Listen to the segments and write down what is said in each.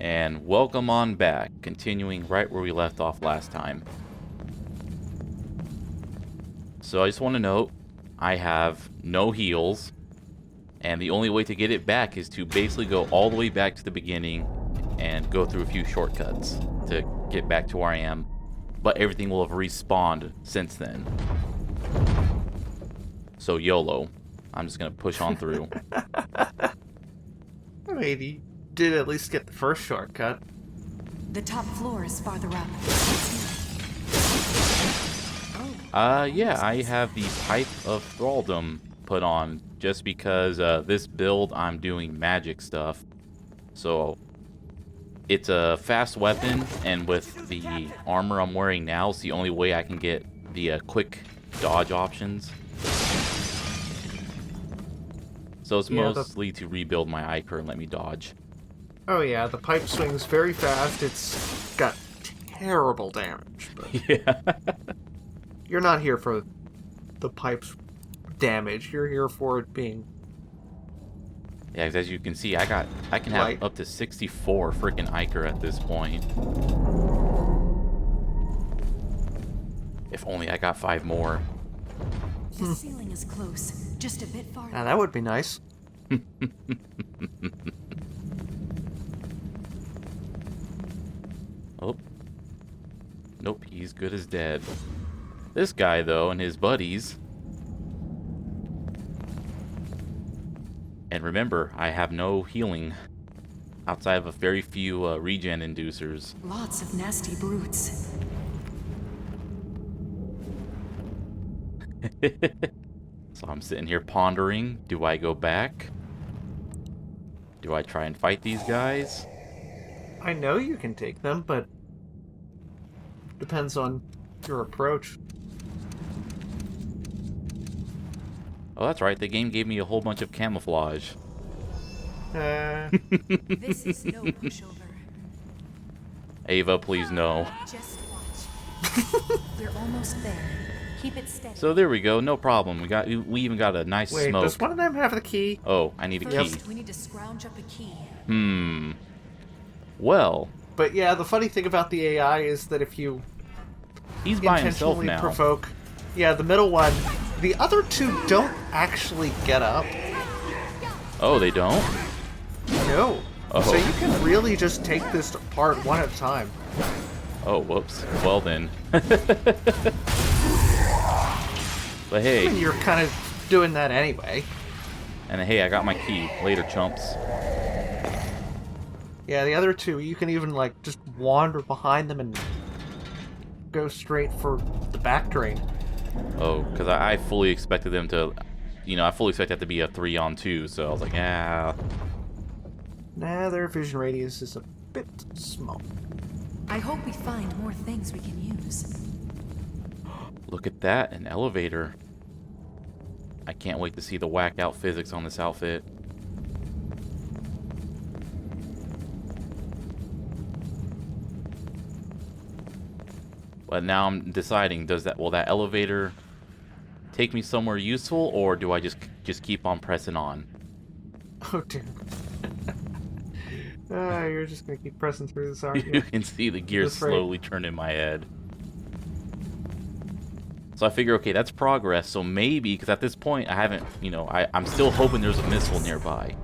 And welcome on back, continuing right where we left off last time. So I just want to note, I have no heals, and the only way to get it back is to basically go all the way back to the beginning and go through a few shortcuts to get back to where I am. But everything will have respawned since then. So YOLO. I'm just going to push on through. I mean, you did at least get the first shortcut. The top floor is farther up. Yeah, I have the Pipe of Thraldom put on just because this build I'm doing magic stuff. So it's a fast weapon, and with the armor I'm wearing now, it's the only way I can get the quick dodge options. So it's mostly to rebuild my Iker and let me dodge. Oh yeah, the pipe swings very fast. It's got terrible damage. But Yeah. you're not here for the pipe's damage. You're here for it being... Yeah, 'cause as you can see, I can have Right. up to 64 freaking Iker at this point. If only I got 5 more. The ceiling is close, just a bit farther. Now that would be nice. Oh. Nope, he's good as dead. This guy, though, and his buddies. And remember, I have no healing outside of a very few regen inducers. Lots of nasty brutes. So I'm sitting here pondering, do I go back? Do I try and fight these guys? I know you can take them, but... depends on your approach. Oh, that's right, the game gave me a whole bunch of camouflage. This is no pushover. Ava, please no. Just watch. We're almost there. Keep it steady. So there we go, no problem. We even got a nice Wait, smoke. does one of them have the key? Oh, I need a key. First, we need to scrounge up a key. Well, But yeah, the funny thing about the AI is that if you he's by himself intentionally now. provoke... Yeah, the middle one. The other two don't actually get up. Oh, they don't? No. Oh. So you can really just take this apart one at a time. Oh, whoops. Well then. But hey, And you're kind of doing that anyway. and hey, I got my key. Later, chumps. Yeah, the other two, you can even, like, just wander behind them and go straight for the back drain. Oh, because I fully expected them to, I fully expected that to be a 3-on-2, so I was like, ah. Nah, their vision radius is a bit small. I hope we find more things we can use. Look at that, an elevator. I can't wait to see the whacked out physics on this outfit. But now I'm deciding, will that elevator take me somewhere useful, or do I just keep on pressing on? Oh, dear. You're just gonna keep pressing through this, aren't You you? can see the gears That's right. slowly turn in my head. So I figure, okay, that's progress. So maybe, because at this point I haven't, I'm still hoping there's a missile nearby.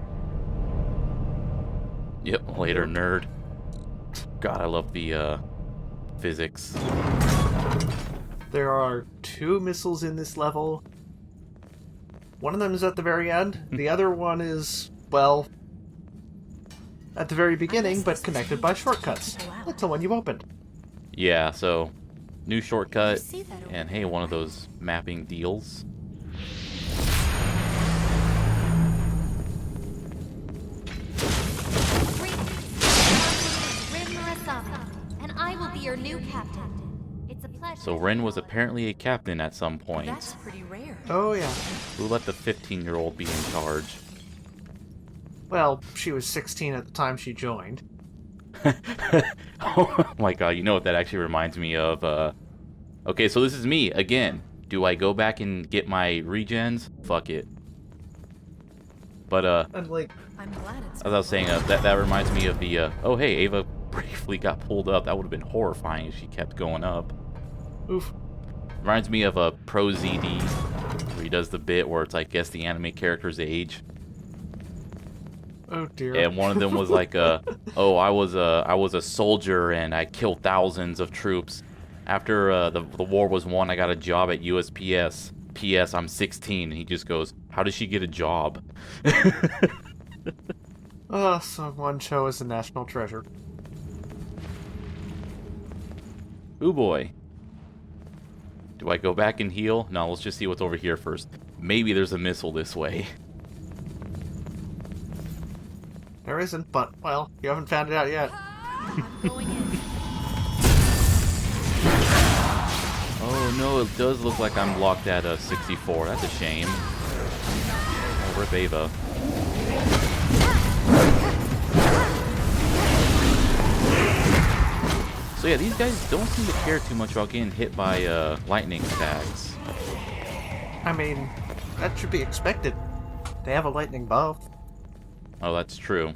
Yep, later, nerd. God, I love the physics. There are 2 missiles in this level. One of them is at the very end. The other one is, well, at the very beginning, but connected by shortcuts. That's the one you opened. Yeah, so new shortcut, You see that over and hey, one of those mapping deals. And I will be your new captain. It's a pleasure. So Ren was apparently a captain at some point. That's pretty rare. Oh, yeah. Who let the 15-year-old be in charge? Well, she was 16 at the time she joined. Oh my god, you know what that actually reminds me of? Okay, so this is me, again. Do I go back and get my regens? Fuck it. But And like, I'm glad it's as I was saying, that reminds me of the oh hey, Ava briefly got pulled up. That would have been horrifying if she kept going up. oof. Reminds me of a Pro ZD where he does the bit where it's like guess the anime character's age. Oh dear. And one of them was like, "Oh, I was a soldier and I killed thousands of troops. After the war was won, I got a job at USPS. P.S. I'm 16." And he just goes, "How does she get a job?" Oh, someone show us a national treasure. Ooh boy. Do I go back and heal? No, let's just see what's over here first. Maybe there's a missile this way. There isn't, but, well, you haven't found it out yet. I'm going in. Oh no, it does look like I'm locked at a 64. That's a shame. Oh, rip Ava. So yeah, these guys don't seem to care too much about getting hit by lightning attacks. I mean, that should be expected. They have a lightning bow. Oh, that's true.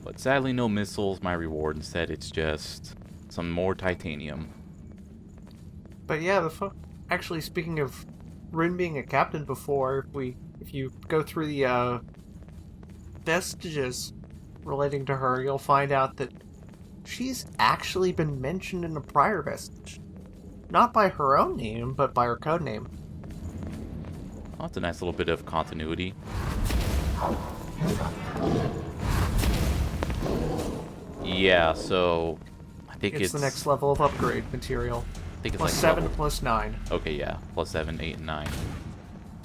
But sadly, no missiles, my reward. Instead, it's just some more titanium. But yeah, actually, speaking of Rin being a captain before, if you go through the vestiges relating to her, you'll find out that she's actually been mentioned in a prior vestige. Not by her own name, but by her code name. Oh, that's a nice little bit of continuity. Yeah, so I think It's the next level of upgrade material. I think it's Plus like 7, level- plus 9. Okay, yeah, plus 7, 8, and 9.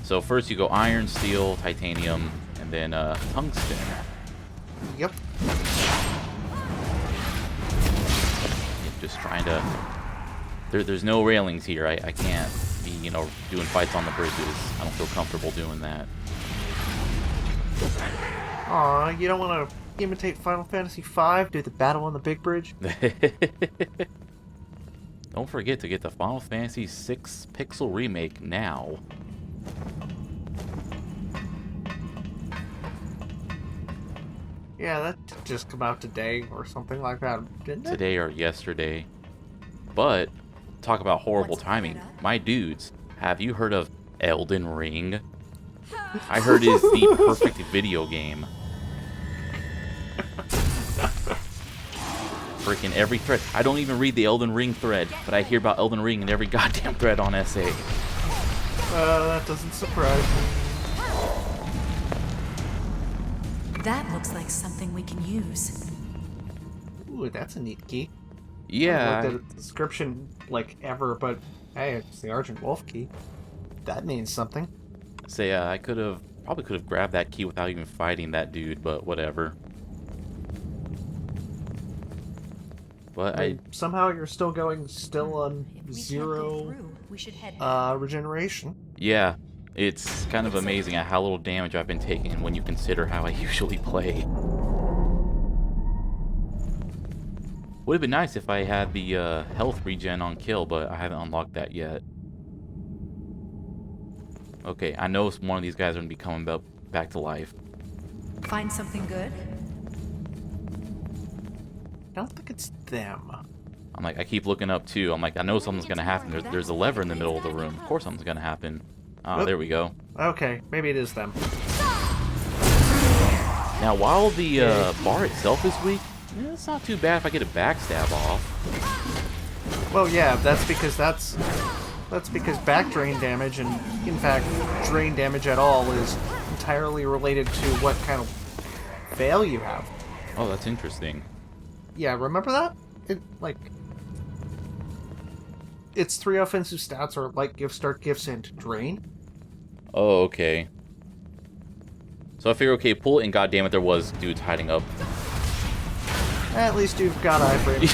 So first you go iron, steel, titanium, and then tungsten. Yep. Just trying to. There's no railings here. I can't be doing fights on the bridges. I don't feel comfortable doing that. Aw, you don't want to imitate Final Fantasy V? Do the battle on the big bridge? Don't forget to get the Final Fantasy VI Pixel Remake now. Yeah, that did just come out today or something like that, didn't it? Today or yesterday. But, talk about horrible What's timing. that up? My dudes, have you heard of Elden Ring? I heard it's the perfect video game. Freaking every thread. I don't even read the Elden Ring thread, but I hear about Elden Ring in every goddamn thread on SA. That doesn't surprise me. That looks like something we can use. Ooh, that's a neat key. I Yeah, haven't looked at the description, like, ever, but hey, it's the Argent Wolf key. That means something. say I probably could have grabbed that key without even fighting that dude, but whatever. But Somehow you're still going on If we can't get 0 through, we should head back. regeneration. yeah, it's kind of amazing at how little damage I've been taking when you consider how I usually play. Would have been nice if I had the health regen on kill, but I haven't unlocked that yet. Okay, I know one of these guys are going to be coming back to life. Find something good? I don't think it's them. I'm like, I keep looking up too. I'm like, I know something's going to happen. There's a lever in the middle of the room. Of course something's going to happen. Ah, Oop. there we go. Okay, maybe it is them. Now, while the bar itself is weak, it's not too bad if I get a backstab off. Well, yeah, that's because back drain damage, and in fact, drain damage at all is entirely related to what kind of fail you have. Oh, that's interesting. Yeah, remember that? Its 3 offensive stats are light gifts, dark gifts, and drain. Oh, okay. So I figure, okay, pull it, and goddammit, there was dudes hiding up. At least you've got iframe.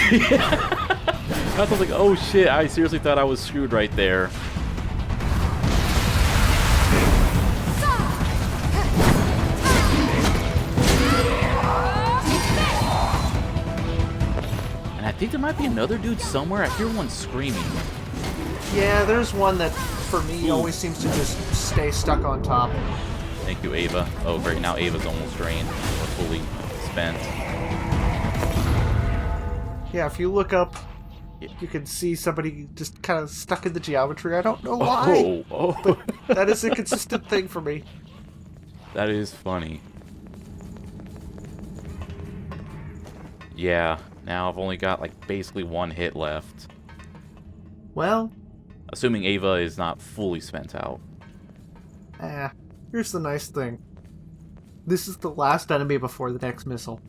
I was like, oh shit, I seriously thought I was screwed right there. And I think there might be another dude somewhere. I hear one screaming. Yeah, there's one that, for me, always seems to just stay stuck on top. Thank you, Ava. Oh, great. Now Ava's almost drained. Or fully spent. Yeah, if you look up, Yeah. you can see somebody just kind of stuck in the geometry. I don't know why. Oh. That is a consistent thing for me. That is funny. Yeah, now I've only got like basically one hit left. Well, Assuming Ava is not fully spent out. here's the nice thing. This is the last enemy before the next missile.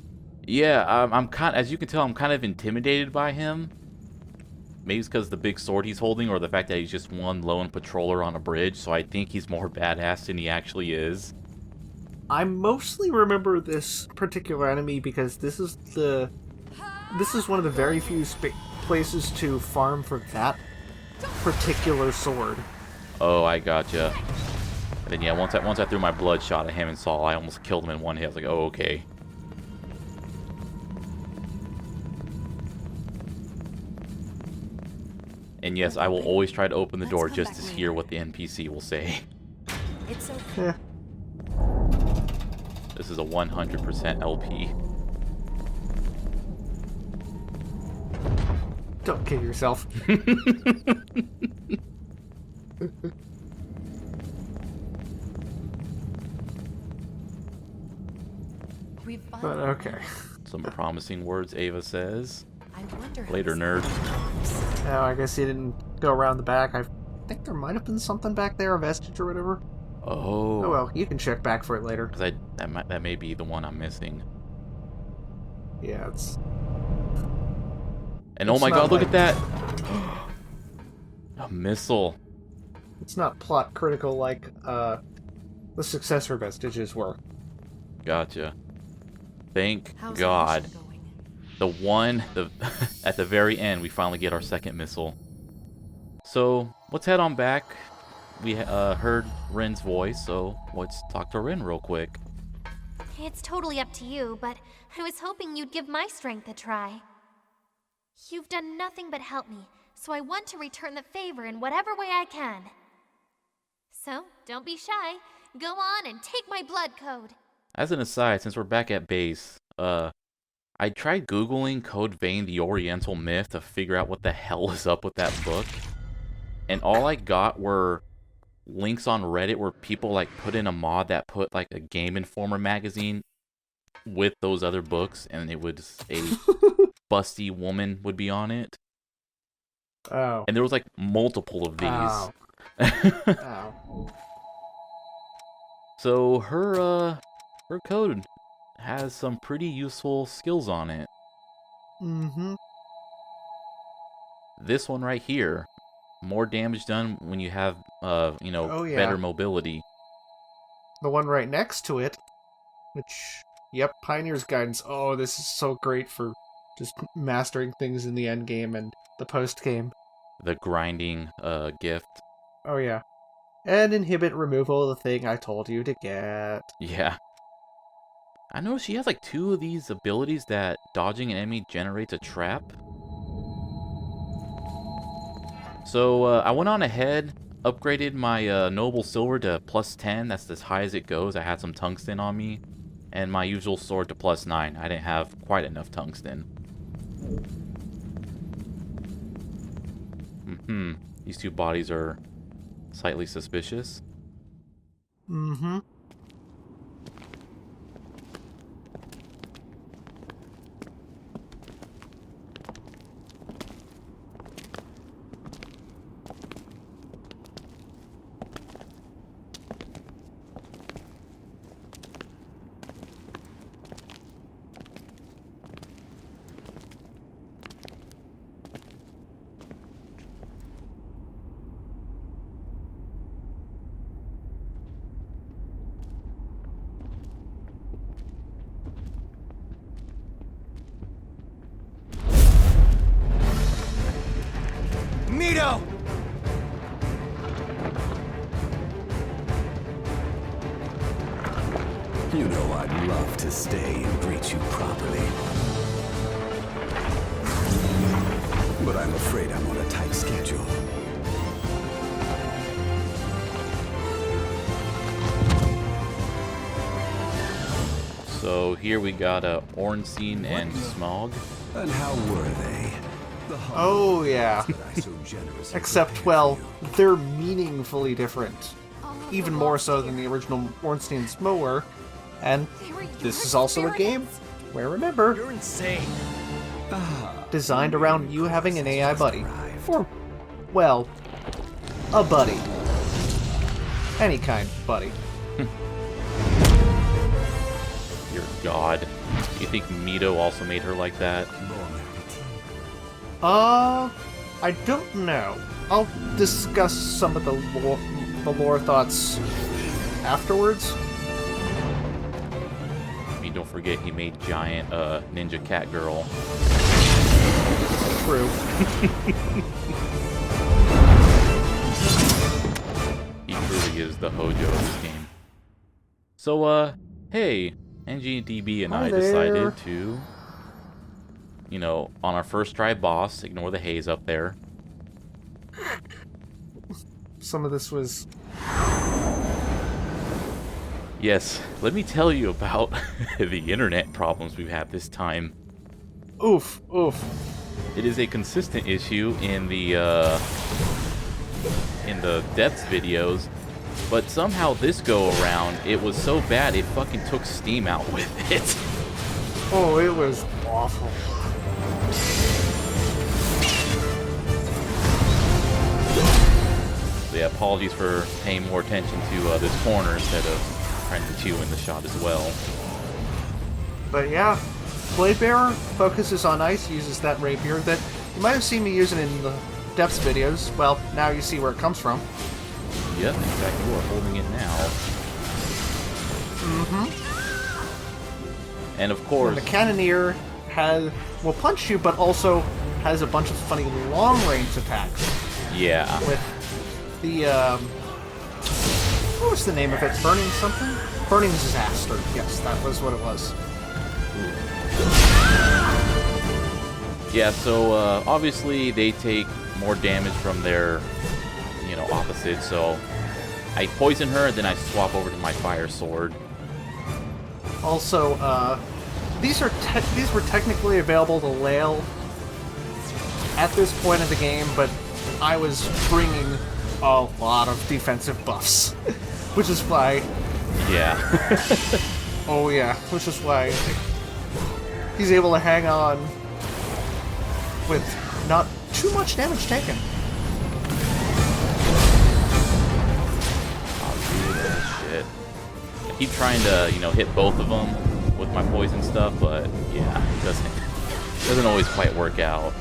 Yeah, I'm kind. As you can tell, I'm kind of intimidated by him. Maybe it's because the big sword he's holding, or the fact that he's just one lone patroller on a bridge. So I think he's more badass than he actually is. I mostly remember this particular enemy because this is one of the very few places to farm for that particular sword. Oh, I gotcha. And then yeah, once I threw my bloodshot at him and saw I almost killed him in one hit, I was like, oh, okay. And yes, I will always try to open the door just to hear what the NPC will say. It's okay. Yeah. This is a 100% LP. Don't kill yourself. We've But finally okay. Some promising words, Ava says. I wonder how Later, this nerd. works. Now I guess he didn't go around the back. I think there might have been something back there, a vestige or whatever. Oh. Oh well, you can check back for it later. Because that may be the one I'm missing. Yeah, it's... And oh It's my not god, look like- at that! A missile. It's not plot critical like the successor vestiges were. Gotcha. Thank How's the God. mission going? At the very end, we finally get our second missile. So, let's head on back. We heard Ren's voice, so let's talk to Ren real quick. It's totally up to you, but I was hoping you'd give my strength a try. You've done nothing but help me, so I want to return the favor in whatever way I can. So, don't be shy. Go on and take my blood code. As an aside, since we're back at base, I tried Googling Code Vein the Oriental Myth to figure out what the hell is up with that book. And all I got were links on Reddit where people like put in a mod that put like a Game Informer magazine with those other books, and it was a busty woman would be on it. Oh. And there was like multiple of these. Ow. Ow. So her code has some pretty useful skills on it. Mm-hmm. This one right here, more damage done when you have Oh, yeah. better mobility. The one right next to it, which, yep, Pioneer's Guidance. Oh, this is so great for just mastering things in the end game and the post game. The grinding gift. Oh, yeah. And inhibit removal, the thing I told you to get. Yeah. I know she has like 2 of these abilities that dodging an enemy generates a trap. So I went on ahead, upgraded my Noble Silver to +10. That's as high as it goes. I had some tungsten on me. And my usual sword to +9. I didn't have quite enough tungsten. These 2 bodies are slightly suspicious. Mm-hmm. Mito! You know I'd love to stay and greet you properly. But I'm afraid I'm on a tight schedule. So here we got Ornstein and Smog. And how were they? Oh, yeah. Except, well, they're meaningfully different. Even more so than the original Ornstein and Smog were. And this is also a game where, remember, You're insane. designed around you having an AI buddy. Or, well, a buddy. Any kind of buddy. Dear God. Do you think Mito also made her like that? I don't know. I'll discuss some of the lore thoughts afterwards. I mean, don't forget he made giant ninja cat girl. True. He truly is the Hojo of this game. So, hey, NGDB and Hi I there. decided to, you know, on our first try boss, ignore the haze up there. Some of this was... Yes, let me tell you about the internet problems we've had this time. Oof, oof. It is a consistent issue in the depths videos, but somehow this go around, it was so bad it fucking took Steam out with it. Oh, it was awful. So yeah, apologies for paying more attention to this corner instead of trying to chew in the shot as well. But yeah, Blade Bearer focuses on ice, uses that rapier that you might have seen me using in the depths videos. Well, now you see where it comes from. Yep, in fact, you are holding it now. And of course, The Cannoneer will punch you, but also has a bunch of funny long-range attacks. yeah, With the, what was the name of it? Burning something? Burning Disaster. Yes, that was what it was. yeah. So obviously they take more damage from their, you know, opposite. So I poison her, and then I swap over to my fire sword. Also, these were technically available to Lael at this point of the game, but I was bringing a lot of defensive buffs, which is why. Yeah. Oh yeah, which is why he's able to hang on with not too much damage taken. Oh, dude, shit. I keep trying to, you know, hit both of them with my poison stuff, but yeah, it doesn't always quite work out.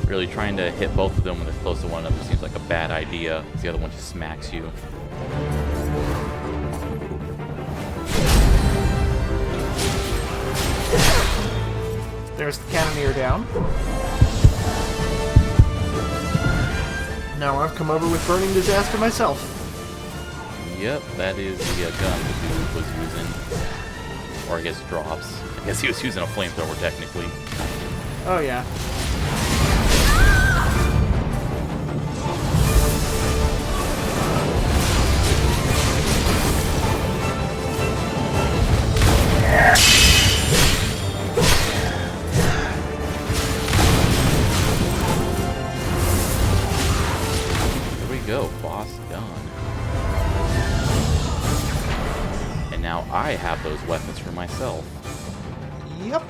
Really trying to hit both of them when they're close to one another seems like a bad idea, because the other one just smacks you. There's the Cannoneer down. Now I've come over with Burning Disaster myself. Yep, that is the gun the dude was using. Or I guess drops. I guess he was using a flamethrower technically. Oh yeah. There we go, boss done. And now I have those weapons for myself. Yep.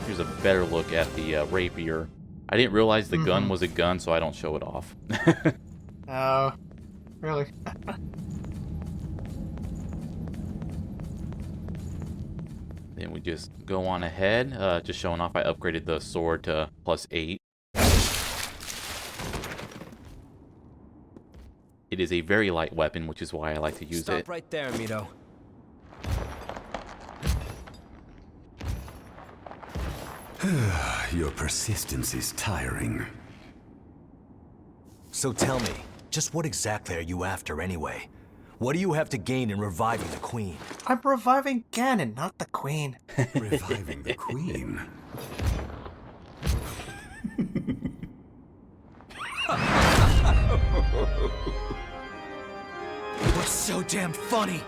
Here's a better look at the rapier. I didn't realize the gun was a gun, so I don't show it off. Oh, really? Then we just go on ahead, just showing off I upgraded the sword to +8. It is a very light weapon, which is why I like to use Stop it. right there, Mito. Your persistence is tiring. So tell me, just what exactly are you after anyway? What do you have to gain in reviving the Queen? I'm reviving Ganon, not the Queen. Reviving the Queen. so damn funny.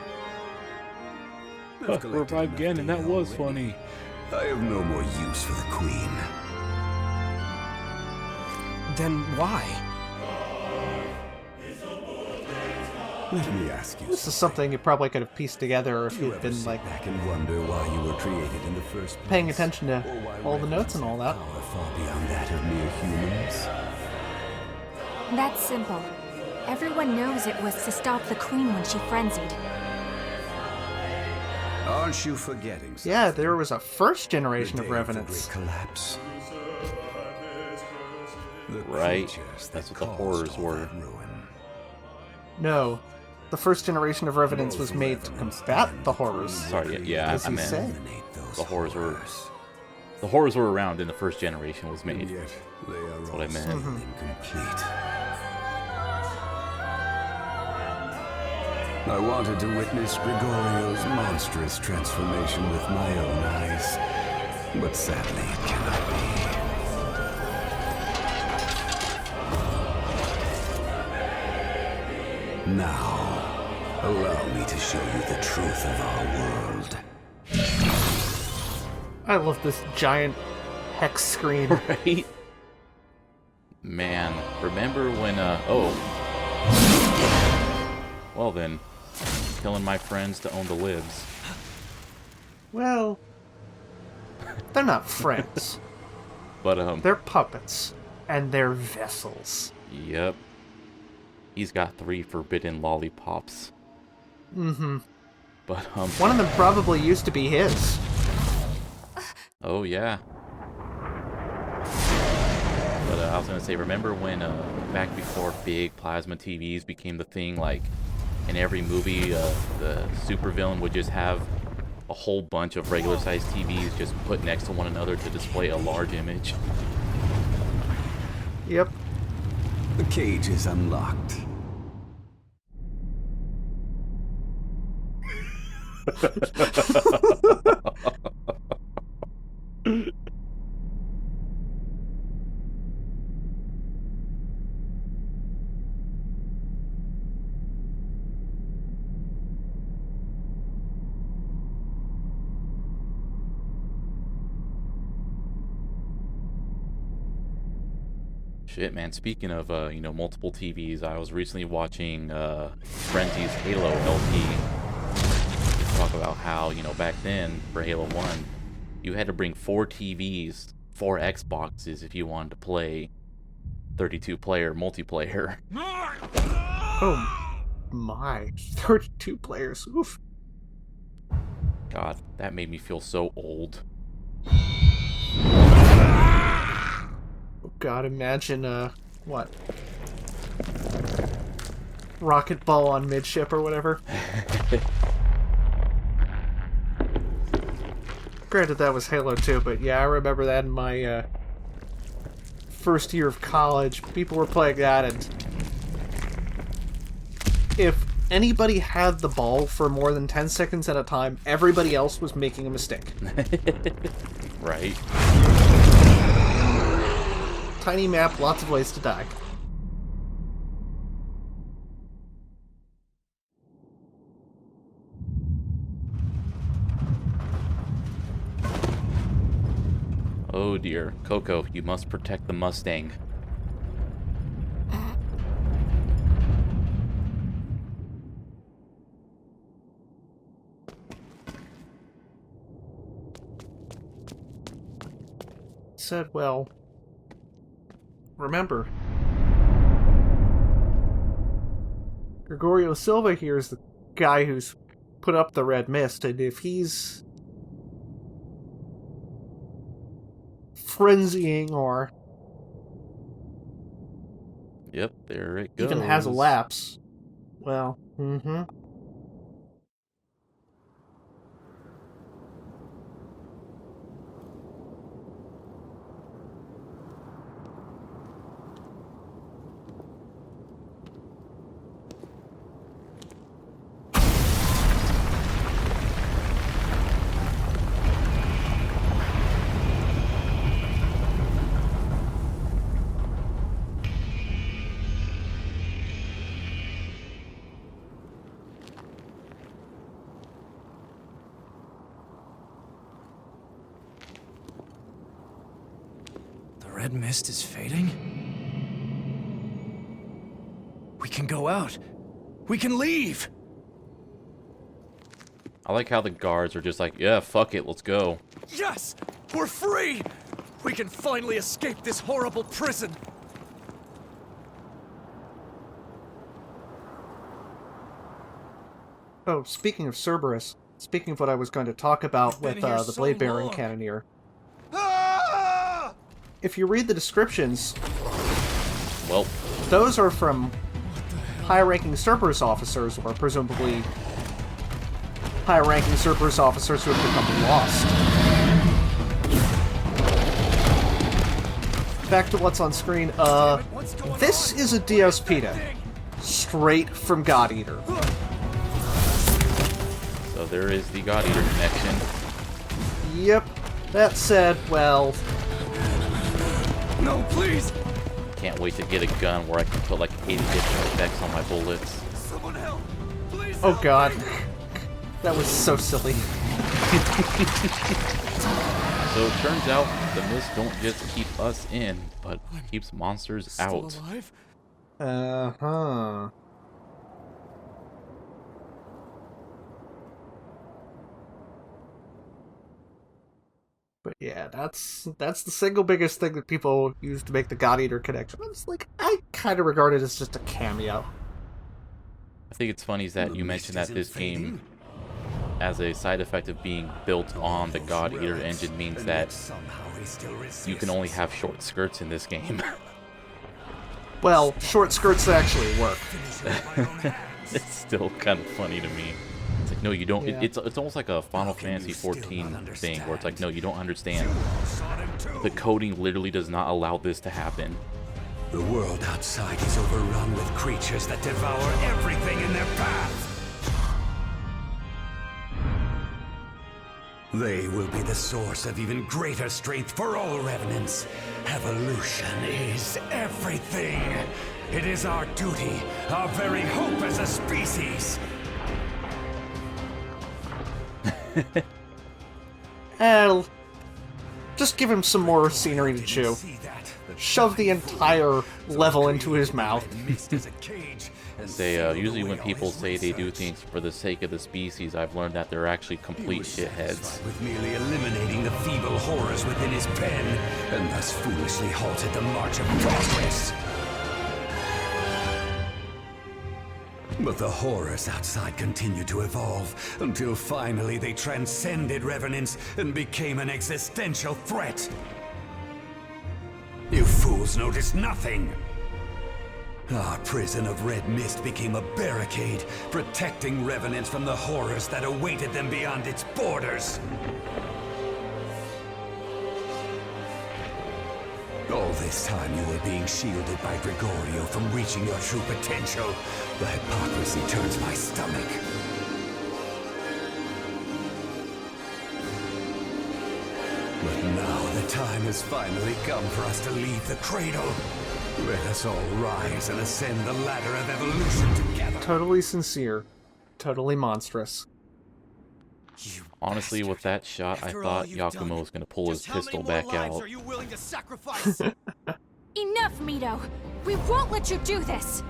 I've collected Revive again, and that enough was data funny. already. I have no more use for the Queen. Then why? Let me ask you This is something you probably could have pieced together if You you'd ever been, sit like, back and wonder why you were created in the first place? paying attention to Or why all the notes and all that. power far beyond that of mere humans? That's simple. Everyone knows it was to stop the Queen when she frenzied. Aren't you forgetting something? Yeah, there was a first generation The of day the Revenants. Great collapse. The Right. creatures That's that what the caused horrors all were. that ruin. No, the first generation of Revenants was made to combat the horrors. Sorry, yeah, As I you meant say. Eliminate those the horrors were horrors. the horrors were around in the first generation was And made. yet, they are That's what I all meant. still Mm-hmm. incomplete. I wanted to witness Gregorio's monstrous transformation with my own eyes, but sadly it cannot be. Now, allow me to show you the truth of our world. I love this giant hex screen. Right? Man, remember when, oh. Well then, telling my friends to own the libs. Well, they're not friends. But, They're puppets. And they're vessels. yep. He's got 3 forbidden lollipops. Mm-hmm. But, One of them probably used to be his. oh yeah. But I was gonna say, remember when, back before big plasma TVs became the thing, like, in every movie, the supervillain would just have a whole bunch of regular-sized TVs just put next to one another to display a large image? Yep. The cage is unlocked. Shit, man. Speaking of, multiple TVs, I was recently watching Frenzy's Halo LP. Talk about how, back then, for Halo 1, you had to bring 4 TVs, 4 Xboxes if you wanted to play 32-player multiplayer. Oh my. 32 players. Oof. God, that made me feel so old. God, imagine, what? Rocket ball on midship or whatever. Granted, that was Halo 2, but yeah, I remember that in my, first year of college. People were playing that, and if anybody had the ball for more than 10 seconds at a time, everybody else was making a mistake. Right? Tiny map, lots of ways to die. Oh dear. Coco, you must protect the Mustang. Said, well, remember, Gregorio Silva here is the guy who's put up the red mist, and if he's frenzying or Yep, there it goes. even has a lapse, well, mm-hmm. red mist is fading? We can go out. We can leave! I like how the guards are just like, yeah, fuck it, let's go. Yes! We're free! We can finally escape this horrible prison! Oh, speaking of Cerberus, speaking of what I was going to talk about with the Blade Bearer and Cannoneer. Ah! If you read the descriptions, Well, those are from high-ranking Cerberus officers, or presumably high-ranking Cerberus officers who have become lost. Back to what's on screen, this is a Diospita. Straight from God Eater. so there is the God Eater connection. Yep. That said, well, No, please! Can't wait to get a gun where I can put like 80 different effects on my bullets. Someone help! Please oh help god. me. That was so silly. So it turns out the mist don't just keep us in, but keeps monsters Still out. alive? Uh-huh. But yeah, that's the single biggest thing that people use to make the God Eater connection. I kind of regard it as just a cameo. I think it's funny is that you mentioned that this game, as a side effect of being built on the God Eater engine, means that you can only have short skirts in this game. Well, short skirts actually work. It's still kind of funny to me. It's like, no, you don't. Yeah. It's almost like a Final Fantasy 14 thing where it's like, no, you don't understand. The coding literally does not allow this to happen. The world outside is overrun with creatures that devour everything in their path. They will be the source of even greater strength for all revenants. Evolution is everything. It is our duty, our very hope as a species. And just give him some more scenery to chew. Shove the entire level into his mouth. They usually when people say they do things for the sake of the species, I've learned that they're actually complete shitheads. With merely eliminating the feeble horrors within his pen, and thus foolishly halted the march of progress. But the horrors outside continued to evolve, until finally they transcended revenants and became an existential threat. You fools noticed nothing! Our prison of red mist became a barricade, protecting revenants from the horrors that awaited them beyond its borders. All this time you were being shielded by Gregorio from reaching your true potential. The hypocrisy turns my stomach. But now the time has finally come for us to leave the cradle. Let us all rise and ascend the ladder of evolution together. Totally sincere. Totally monstrous. Honestly, with that shot, I thought Yakumo was gonna pull his pistol back out. Are you willing to sacrifice? Enough, Mito! We won't let you do this!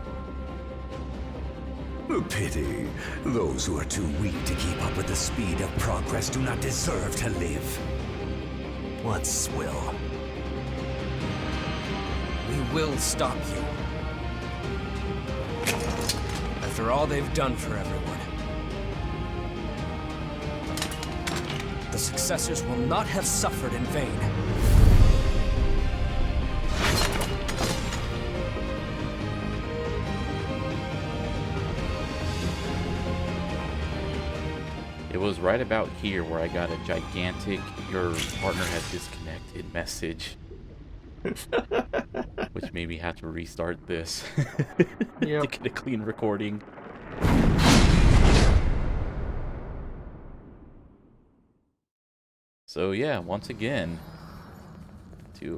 Pity. Those who are too weak to keep up with the speed of progress do not deserve to live. What swill? We will stop you. After all they've done for everyone. The successors will not have suffered in vain. It was right about here where I got a gigantic "your partner has disconnected" message. Which made me have to restart this to get a clean recording. So yeah, once again,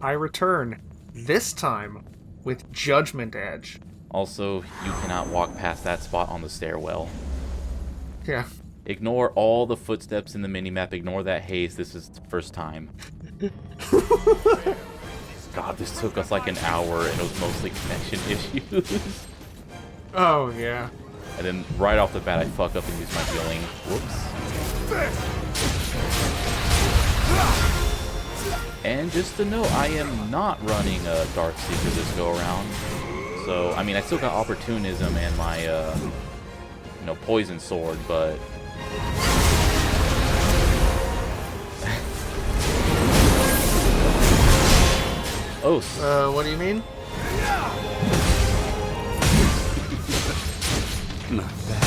I return, this time with Judgment Edge. also, you cannot walk past that spot on the stairwell. Yeah. Ignore all the footsteps in the minimap, ignore that haze, this is the first time. God, this took us like an hour, and it was mostly connection issues. Oh, yeah. And then right off the bat, I fuck up and use my healing. Whoops. And just to note, I am not running a Dark Seeker this go around. So, I mean, I still got Opportunism and my, you know, Poison Sword, but... Oh. What do you mean? Not bad.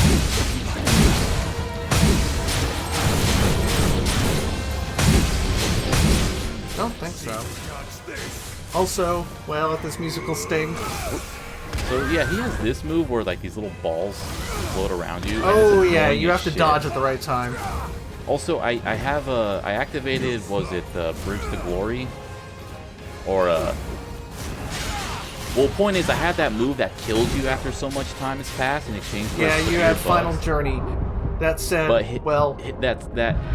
Don't think so. Also, well, at this musical sting. So yeah, he has this move where like these little balls float around you. Oh yeah, you as have to shit. dodge at the right time. Also, I activated, was it Bridge to Glory? Or well, point is, I had that move that kills you after so much time has passed in exchange for Yeah, you severe had buffs. Final Journey. That said, But well, that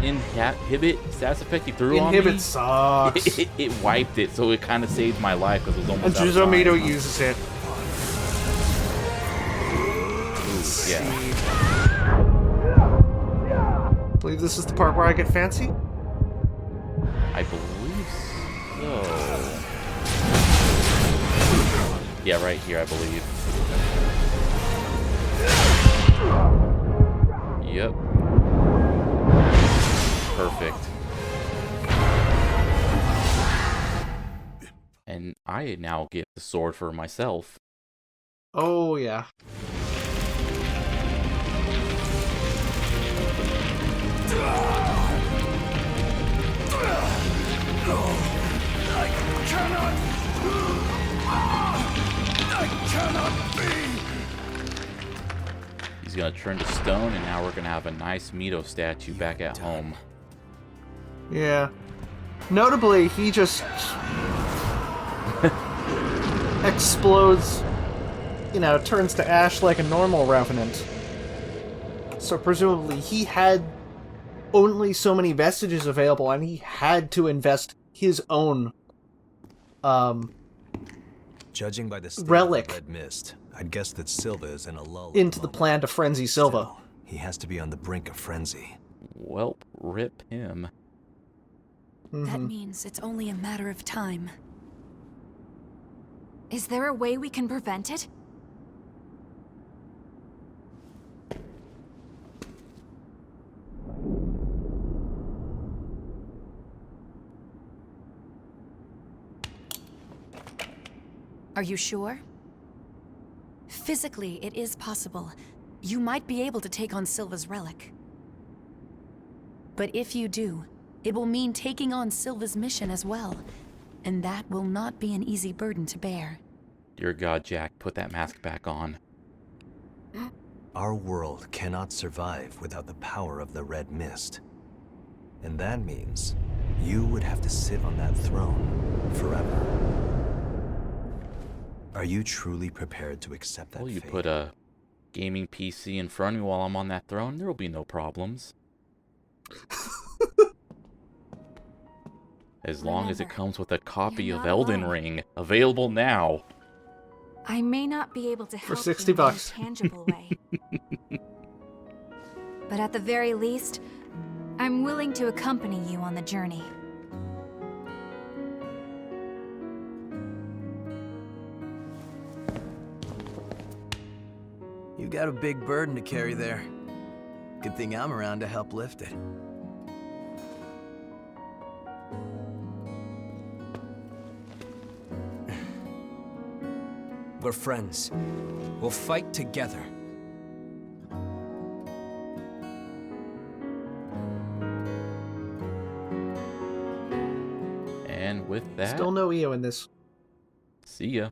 inhibit status effect you threw on me. Inhibit sucks. It wiped it, so it kind of saved my life because it was And almost out of Juzomito time. uses it. Yeah. I believe this is the part where I get fancy. I believe so. Yeah, right here, I believe. Yep. Perfect. And I now get the sword for myself. Oh yeah. He's gonna turn to stone, and now we're gonna have a nice Mito statue back at home. Yeah. Notably, he just explodes, you know, turns to ash like a normal Revenant. So presumably he had only so many vestiges available, and he had to invest his own Judging by the state relic of the red mist, I'd guess that Silva is in a lull. at into the moment. plan to frenzy Silva. Still, he has to be on the brink of frenzy. Welp, rip him. That means it's only a matter of time. Is there a way we can prevent it? Are you sure? Physically, it is possible. You might be able to take on Silva's relic. But if you do, it will mean taking on Silva's mission as well. And that will not be an easy burden to bear. Dear God, Jack, put that mask back on. Our world cannot survive without the power of the red mist. And that means you would have to sit on that throne forever. Are you truly prepared to accept that Well, you fate? put a gaming PC in front of me while I'm on that throne, there will be no problems. As long as it Remember, comes with a copy you're of not Elden alone. Ring, available now. I may not be able to help For 60 you bucks. in a tangible way. But at the very least, I'm willing to accompany you on the journey. You got a big burden to carry there. Good thing I'm around to help lift it. We're friends. We'll fight together. And with that, Still no EO in this. see ya.